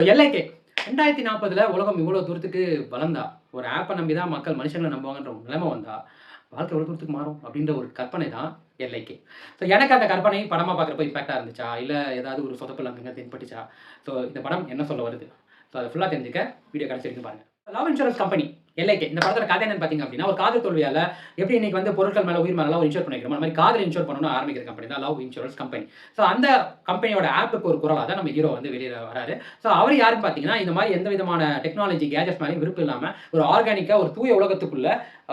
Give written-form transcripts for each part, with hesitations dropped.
எல்லைக்கே 2040ல உலகம் இவ்வளோ தூரத்துக்கு வளர்ந்தா, ஒரு ஆப்ப நம்பி தான் மக்கள் மனுஷங்கள நம்புவாங்கன்ற ஒரு நிலைமை வந்தா, வாழ்க்கை எவ்வளோ தூரத்துக்கு மாறும் அப்படின்ற ஒரு கற்பனை தான் எல்லைக்கே. ஸோ எனக்கு அந்த கற்பனை படமா பார்க்குறப்போ இம்பாக்ட்டா இருந்துச்சா? இல்ல ஏதாவது ஒரு சொதப்பல் அங்கங்க தென்பட்டுச்சா? ஸோ இந்த படம் என்ன சொல்ல வருது? ஸோ அத ஃபுல்லா தெரிஞ்சுக்க வீடியோ கடைசி வரைக்கும் பாருங்க. Love insurance company எல்ஐகே. இந்த படத்தோட கதை என்னன்னு பார்த்தீங்க அப்படின்னா, ஒரு காதல் தோல்வியால எப்படி இன்னைக்கு வந்து பொருட்கள் மேல, உயிர் மேலலாம் ஒரு இன்சூர் பண்ணிக்கிறோமோ, அந்த மாரி காதல் இன்சூர் பண்ணணும்னு ஆரம்பிக்கிற கம்பெனி தான் லவ் இன்சூரன்ஸ் கம்பெனி. ஸோ அந்த கம்பெனியோட ஆப்புக்கு ஒரு குரலா தான் நம்ம ஹீரோ வந்து வெளியில வராரு. ஸோ அவரு யாருன்னு பார்த்தீங்கன்னா, இந்த மாரி எந்த விதமான டெக்னாலஜி கேட்ஜெட்ஸ் மேலயும் விருப்பம் இல்லாம, ஒரு ஆர்கானிக்கா ஒரு தூய உலகத்துக்குள்ள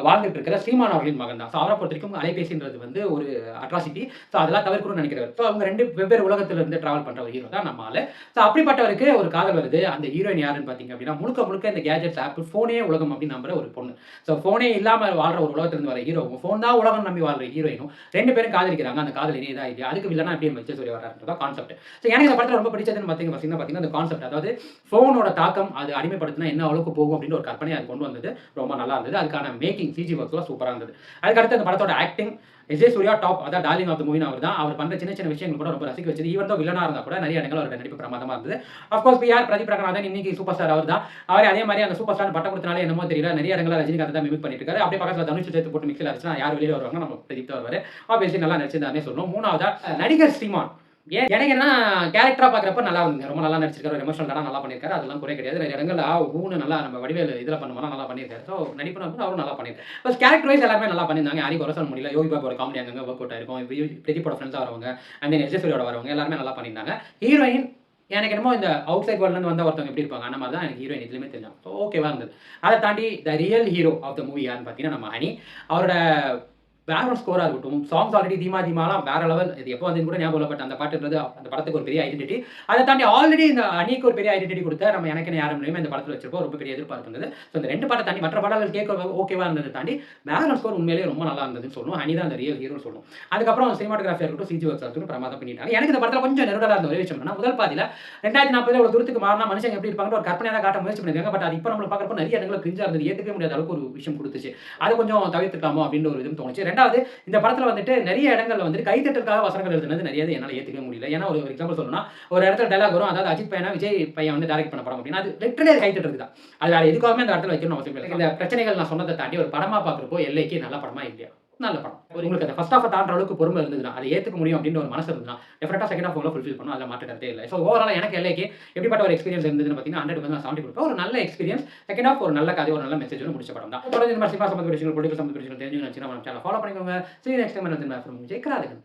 வாழ்ந்துட்டு இருக்கிற ஸ்ரீமான் அவர்களின் மகன் தான். ஸோ அவர பொறுத்தவரைக்கும் அலைபேசின்றது வந்து ஒரு அட்ராசிட்டி. ஸோ அதெல்லாம் தவிர்க்கணும்னு நினைக்கிறவர். ஸோ அவங்க 2 வெவ்வேறு உலகத்துல இருந்து டிராவல் பண்ற ஒரு ஹீரோ தான் நம்ம ஆளு. ஸோ அப்படிப்பட்டவருக்கு ஒரு காதல் வருது. அந்த ஹீரோயின் யாருன்னு பார்த்தீங்க அப்படின்னா, முழுக்க முழுக்க இந்த கேட்ஜெட்ஸ் ஆப், ஃபோனே உலகம் அப்படின்னு நம்புற ஒரு பொண்ணு. ஸோ ஃபோனே இல்லாம வாழ்ற ஒரு உலகத்திலிருந்து வர ஹீரோவும், ஃபோன் தான் உலகம் நம்பி வாழ்ற ஹீரோயினும் 2 பேரும் காதலிக்கிறாங்க. அந்த காதல் இனியதா இல்லையா? அதுக்கு வில்லனா எப்படி எம்.எஸ். சூர்யா வர்றாருன்றது தான் கான்செப்ட். ஸோ எனக்கு இந்த படத்துல ரொம்ப பிடிச்சதுன்னு பார்த்தீங்கன்னா, அந்த கான்செப்ட். அதாவது ஃபோனோட தாக்கம் அது அடிமைப்படுத்தினா என்ன அளவுக்கு போகும் அப்படின்னு ஒரு கற்பனையை அது கொண்டு வந்தது. ரொம்ப நல்லா இருந்தது. அதுக்கான மேக்கிங் சிஜி ஒர்க்ஸ்லாம் சூப்பரா இருந்தது. அதுக்கு அடுத்து அந்த படத்தோட ஆக்டிங் எஸ்.ஜே. சூர்யா டாப். அதான் டார்லிங் ஆஃப் த மூவின்னு அவர் தான். அவர் பண்ற சின்ன சின்ன விஷயங்கள் கூட ரொம்ப ரசிக்க வச்சது. ஈவன் தோ வில்லனா இருந்தா கூட நிறைய இடங்கள் அவரோட நடிப்பு பிரமாதமா இருந்தது. Of course P R. பிரதீப் ரங்கநாதன் இன்னைக்கு சூப்பர் ஸ்டார் அவர் தான். அவரே அதே மாரி அந்த சூப்பர் ஸ்டார் பட்டம் கொடுத்தனால என்னமோ தெரியல. நிறைய இடங்கள்ல ரஜினிகாந்த் தான் மிமிக் பண்ணிட்டு இருக்காரு. அப்படியே பக்கத்துல தனுஷ் சேர்த்து போட்டு மிக்ஸில அடிச்சா யார் வெளியில வருவாங்க? நம்ம பிரதீப் தான் வருவாரு. ஆப்வியஸ்லி நல்லா நடிச்சிருந்தாருன்னே சொல்லணும். 3வதா நடிகர் ஸ்ரீமான். ஏன் எனக்கு என்னன்னா கேரக்டரா பார்க்குறப்ப நல்லா இருந்துங்க. ரொம்ப நல்லா நடிச்சிருக்காரு. ஒரு எமோஷனல் நல்லா பண்ணியிருக்காரு. அதெல்லாம் குறை கிடையாது. நிறைய இடங்கள்ல ஊன்னு நல்லா நம்ம வடிவேலு இதுல பண்ணும்போது நல்லா பண்ணியிருக்காரு. ஸோ நடிப்புன்னு வந்து அவரும் நல்லா பண்ணியிருக்காரு. ப்ளஸ் கேரக்டர் வைஸ் எல்லாருமே நல்லா பண்ணியிருந்தாங்க. யாரையும் குறை சொல்ல முடியல. யோகி பாபுவோட காமெடி அங்கங்க ஒர்க் அவுட் ஆயிருக்கும். பிரதீப்போட ஃப்ரெண்ட்ஸா வரவங்க, அண்ட் தென் எஸ்.ஜே. சூர்யாவோட வரவங்க எல்லாருமே நல்லா பண்ணியிருந்தாங்க. ஹீரோயின் எனக்கு என்னமோ இந்த அவுட் சைட் வேர்ல்ட்ல இருந்து வந்தா ஒருத்தவங்க எப்படி இருப்பாங்க? அந்த மாரி தான் எனக்கு ஹீரோயின் எதுலயுமே தெரிஞ்சாங்க. ஸோ ஓகேவா இருந்தது. அத தாண்டி the real hero of the movie யாருன்னு பார்த்தீங்கன்னா, நம்ம ஹனி. அவரோட பேக்ரவுண்ட் ஸ்கோரா இருக்கட்டும், சாங்ஸ் ஆல்ரெடி தீமா தீமாலாம் வேற லெவல். இது எப்போ வந்ததுன்னு கூட ஞாபகம் இல்ல. பட் அந்த பாட்டுன்றது அந்த படத்துக்கு ஒரு பெரிய ஐடென்டிட்டி. அத தாண்டி ஆல்ரெடி இந்த அணிக்கு ஒரு பெரிய ஐடென்டிட்டி குடுத்த நம்ம எனக்குன்னு யாருமே இந்த படத்துல வச்சிருப்போம். ரொம்ப பெரிய எதிர்பார்ப்பு இருந்தது. ஸோ இந்த 2 பாட்ட தாண்டி மற்ற பாடல்கள் கேட்க ஓகேவா இருந்தத தாண்டி பேக்ரவுண்ட் ஸ்கோர் உண்மையிலேயே ரொம்ப நல்லா இருந்ததுன்னு சொல்லணும். ஹனி தான் அந்த ரியல் ஹீரோன்னு சொல்லணும். அதுக்கப்புறம் சினிமாட்டோகிராஃபியா இருக்கட்டும், சிஜி ஒர்க்ஸா இருக்கட்டும் பிரமாதம் பண்ணிட்டாங்க. எனக்கு இந்த படத்துல கொஞ்சம் நெருடலா இருந்த ஒரே விஷயம் என்னன்னா, முதல் பாதியில 2040 இவ்வளவு தூரத்துக்கு மாறினா மனுஷங்க எப்படி இருப்பாங்கன்னு ஒரு கற்பனையா தான் காட்ட முயற்சி பண்ணிருக்காங்க. பட் அது இப்ப நம்மள பார்க்கறப்போ நிறைய இடங்கள்ல கிரிஞ்சா இருந்தது. ஏத்துக்கவே முடியாத அளவுக்கு ஒரு விஷயம் குடுத்துச்சு. அத கொஞ்சம் தவிர்த்துக்கலாமோ அப்படின்னு ஒரு இது தோணுச்சு. 2வது இந்த படத்துல வந்துட்டு நிறைய இடங்கள்ல வந்துட்டு கைத்தட்டலுக்காக வசனங்கள் எழுதுனது நிறையது என்னால ஏத்துக்கவே முடியல. ஏன்னா ஒரு எக்ஸாம்பிள் சொல்லணும்னா, ஒரு இடத்துல டயலாக் வரும். அதாவது அஜித் பையனா விஜய் பையன் வந்து டைரக்ட் பண்ண படம் அப்படின்னா, அது லிட்டரலி அது கைத்தட்டுறதுக்கு தான். அது வேற எதுக்காகவுமே அந்த இடத்துல வைக்கணும்னு அவசியம் இல்ல. இந்த பிரச்சனைகள் நான் சொன்னத தாண்டி ஒரு படமா பார்க்குறப்போ எல்லைக்கு நல்ல படமா இல்லையா? நல்ல படம். உங்களுக்கு அந்த ஃபர்ஸ்ட் ஹாஃப் தாண்டுற அளவுக்கு பொறுமை இருந்ததுன்னா, அத ஏத்துக்க முடியும் அப்படின்ற ஒரு மனசு இருந்ததுன்னா, டெஃபினட்டா செகண்ட் ஹாஃப் ஃபுல்ஃபில் பண்ணும். அதுல மாற்று கருத்தே இல்ல. ஸோ ஓவராலா எனக்கு எல்லைக்கு எப்படிப்பட்ட ஒரு எக்ஸ்பீரியன்ஸ் இருந்ததுன்னு பார்த்தீங்கன்னா, 100க்கு நான் 70 குடுப்பேன். ஒரு நல்ல எக்ஸ்பீரியன்ஸ். செகண்ட் ஹாஃப் ஒரு நல்ல கதை, ஒரு நல்ல மெசேஜோட முடிச்ச படம் தான். தொடர்ந்து இந்த மாரி சினிமா சம்பந்தப்பட்ட விஷயங்கள், பொலிட்டிக்கல் சம்பந்தப்பட்ட விஷயங்கள் தெரிஞ்சுக்கணும்னு நினைச்சீங்கன்னா நம்ம சேனல ஃபாலோ பண்ணிக்கோங்க. See you next time. நான் விஜய் கிராதகன்.